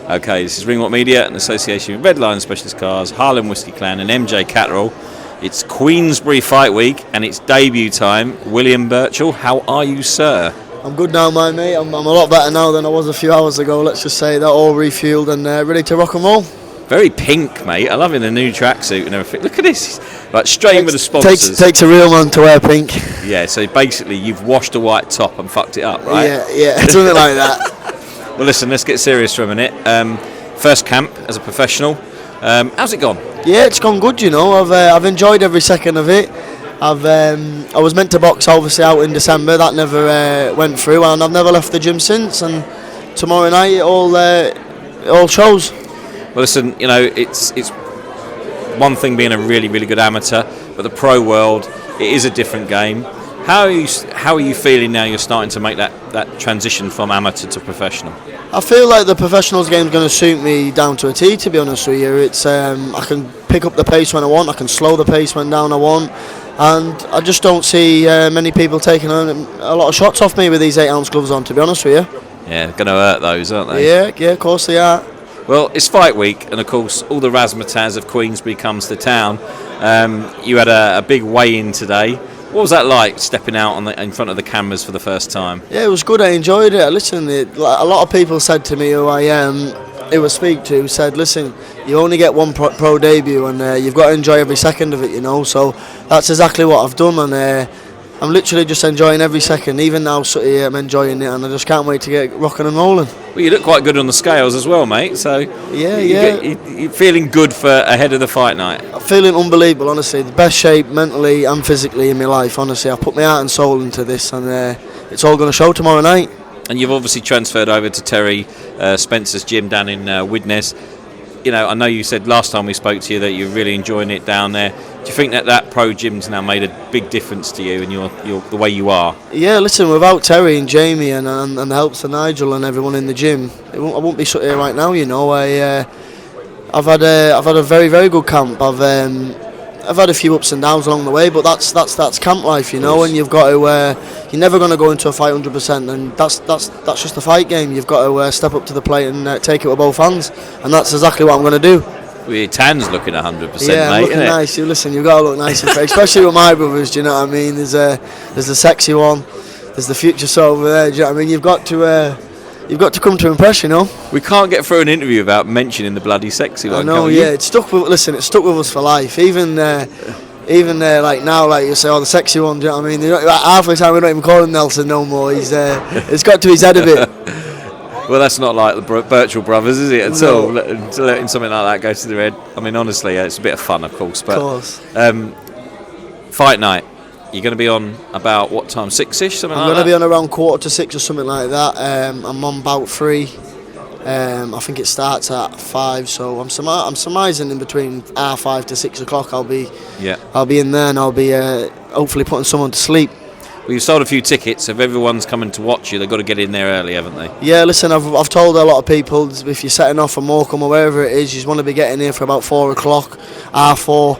Okay, this is Ringwalk Media in association with Redline Specialist Cars, Harlem Whiskey Clan and MJ Catterall. It's Queensbury Fight Week and it's debut time. William Birchall, how are you, sir? I'm good now, my mate. I'm a lot better now than I was a few hours ago. Let's just say that, all refueled and ready to rock and roll. Very pink, mate. I love in the new tracksuit and everything. Look at this. Like straight in with the sponsors. Takes a real man to wear pink. Yeah, so basically you've washed a white top and fucked it up, right? Yeah, something like that. Well, listen, let's get serious for a minute. First camp as a professional. How's it gone? Yeah, it's gone good, you know. I've enjoyed every second of it. I was meant to box obviously out in December. That never went through, and I've never left the gym since. And tomorrow night it all shows. Well, listen, you know, it's one thing being a really, really good amateur, but the pro world, it is a different game. How are you feeling now you're starting to make that transition from amateur to professional? I feel like the professionals game is going to suit me down to a T, to be honest with you. It's I can pick up the pace when I want, I can slow the pace when down I want, and I just don't see many people taking a lot of shots off me with these 8-ounce gloves on, to be honest with you. Yeah, they're going to hurt those, aren't they? Yeah, of course they are. Well, it's fight week, and of course all the razzmatazz of Queensbury comes to town. You had a big weigh-in today. What was that like, stepping out in front of the cameras for the first time? Yeah, it was good. I enjoyed it. Listen, a lot of people said to me who I speak to, said, listen, you only get one pro debut, and you've got to enjoy every second of it, you know. So that's exactly what I've done, and I'm literally just enjoying every second. Even now, I'm enjoying it, and I just can't wait to get rocking and rolling. Well, you look quite good on the scales as well, mate. So yeah. You're feeling good for ahead of the fight night. I'm feeling unbelievable, honestly. The best shape mentally and physically in my life, honestly. I've put my heart and soul into this, and it's all going to show tomorrow night. And you've obviously transferred over to Terry Spencer's gym down in Widnes. You know, I know you said last time we spoke to you that you're really enjoying it down there. Do you think that pro gym's now made a big difference to you and your the way you are? Yeah, listen, without Terry and Jamie and the helps of Nigel and everyone in the gym, I wouldn't be sitting here right now. You know, I've had a very, very good camp. I've had a few ups and downs along the way, but that's camp life, you know. And you've got to you're never going to go into a fight 100%, and that's just a fight game. You've got to step up to the plate and take it with both hands, and that's exactly what I'm going to do. Well, your tan's looking 100%, yeah, mate. Looking nice. Listen, you've got to look nice and fresh, especially with my brothers. Do you know what I mean? There's the sexy one, there's the future soul over there. Do you know what I mean? You've got to come to impress, you know. We can't get through an interview without mentioning the bloody sexy one. I know, yeah. It's stuck with us for life. Even like now, like you say, the sexy one. Do you know what I mean? Half the time we don't even call him Nelson no more. It's got to his head a bit. Well, that's not like the Birchall brothers, is it? At all, letting something like that go to their head. I mean, honestly, it's a bit of fun, of course. But, of course. Fight night. You're going to be on about what time? 6ish, something like that? I'm going to be on around 5:45 or something like that. I'm on about 3. I think it starts at 5, so I'm surmising in between 5 to 6 o'clock. I'll be in there, and I'll be hopefully putting someone to sleep. Well, you've sold a few tickets. If everyone's coming to watch you, they've got to get in there early, haven't they? Yeah, listen, I've told a lot of people, if you're setting off from Morecambe or wherever it is, you just want to be getting here for about 4 o'clock, 4.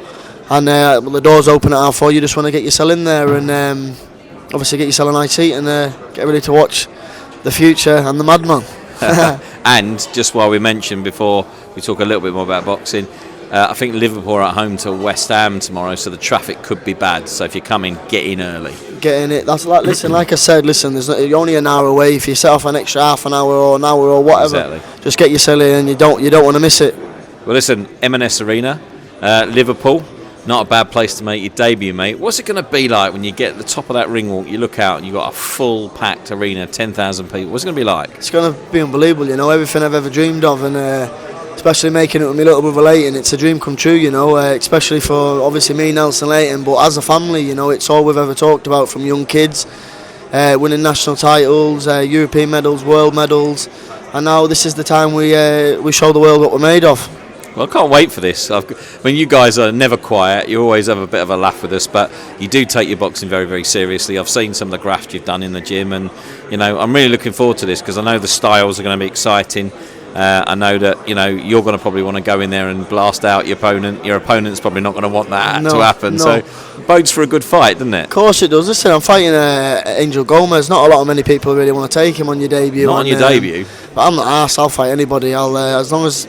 And the doors open at 4. You just want to get yourself in there and obviously get yourself a nice seat and get ready to watch the future and the madman. And just while we mentioned before we talk a little bit more about boxing, I think Liverpool are at home to West Ham tomorrow, so the traffic could be bad. So if you're coming, get in early. Get in it. That's like I said. Listen, you're only an hour away. If you set off an extra half an hour or an hour or whatever, just get yourself in. You don't want to miss it. Well, listen, M&S Arena, Liverpool. Not a bad place to make your debut, mate. What's it going to be like when you get at the top of that ring walk, you look out and you've got a full packed arena, 10,000 people? What's it going to be like? It's going to be unbelievable, you know, everything I've ever dreamed of, and especially making it with my little brother Leighton, it's a dream come true, you know, especially for obviously me, Nelson Leighton, but as a family, you know, it's all we've ever talked about, from young kids, winning national titles, European medals, world medals, and now this is the time we show the world what we're made of. Well, I can't wait for this. I mean, you guys are never quiet. You always have a bit of a laugh with us, but you do take your boxing very, very seriously. I've seen some of the graphs you've done in the gym, and you know, I'm really looking forward to this because I know the styles are going to be exciting. I know that you're going to probably want to go in there and blast out your opponent. Your opponent's probably not going to want that to happen. No. So bodes for a good fight, doesn't it? Of course it does. Listen, I'm fighting Angel Gomez. Not a lot of many people really want to take him on your debut. Not on your debut. But I'm not arsed. I'll fight anybody. As long as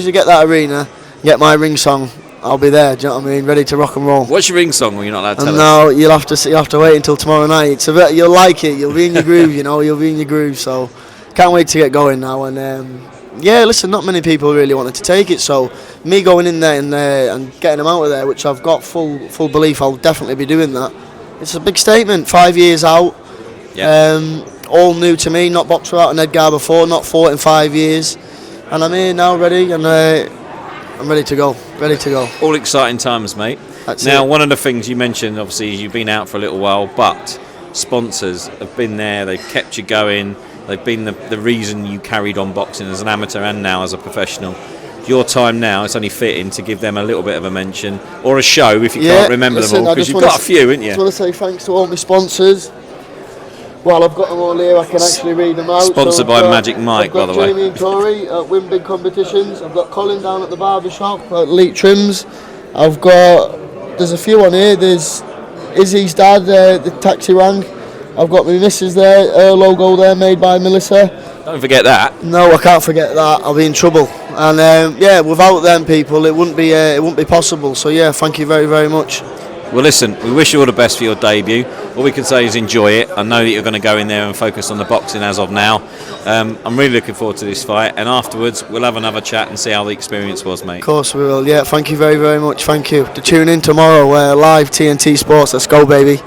you get that arena, get my ring song, I'll be there. Do you know what I mean? Ready to rock and roll. What's your ring song? When you're not allowed to tell us? No, you'll have to wait until tomorrow night. You'll like it. You'll be in your groove. You'll be in your groove. So can't wait to get going now. And yeah, listen, not many people really wanted to take it. So me going in there and getting them out of there, which I've got full belief I'll definitely be doing that. It's a big statement. 5 years out. Yeah. All new to me. Not boxed without an Edgar before. Not fought in 5 years. And I'm here now, ready, and I'm ready to go. Ready to go. All exciting times, mate. That's now, it. one of the things you mentioned, obviously, is you've been out for a little while, but sponsors have been there. They've kept you going. They've been the reason you carried on boxing as an amateur and now as a professional. Your time now, it's only fitting to give them a little bit of a mention or a show if you can't remember them all, because you've got a few, haven't you? I just want to say thanks to all my sponsors. Well, I've got them all here. I can actually read them out. Sponsored by Magic Mike, by the way. Jamie and Tori at Win Big Competitions. I've got Colin down at the barber shop at Elite Trims. There's a few on here. There's Izzy's dad, the taxi rank. I've got my missus there, her logo there, made by Melissa. Don't forget that. No, I can't forget that. I'll be in trouble. And yeah, without them people, it wouldn't be possible. So yeah, thank you very, very much. Well, listen, we wish you all the best for your debut. All we can say is enjoy it. I know that you're going to go in there and focus on the boxing as of now. I'm really looking forward to this fight, and afterwards we'll have another chat and see how the experience was, mate. Of course we will. Yeah, thank you very, very much. Thank you. To tune in tomorrow, live TNT Sports. Let's go, baby.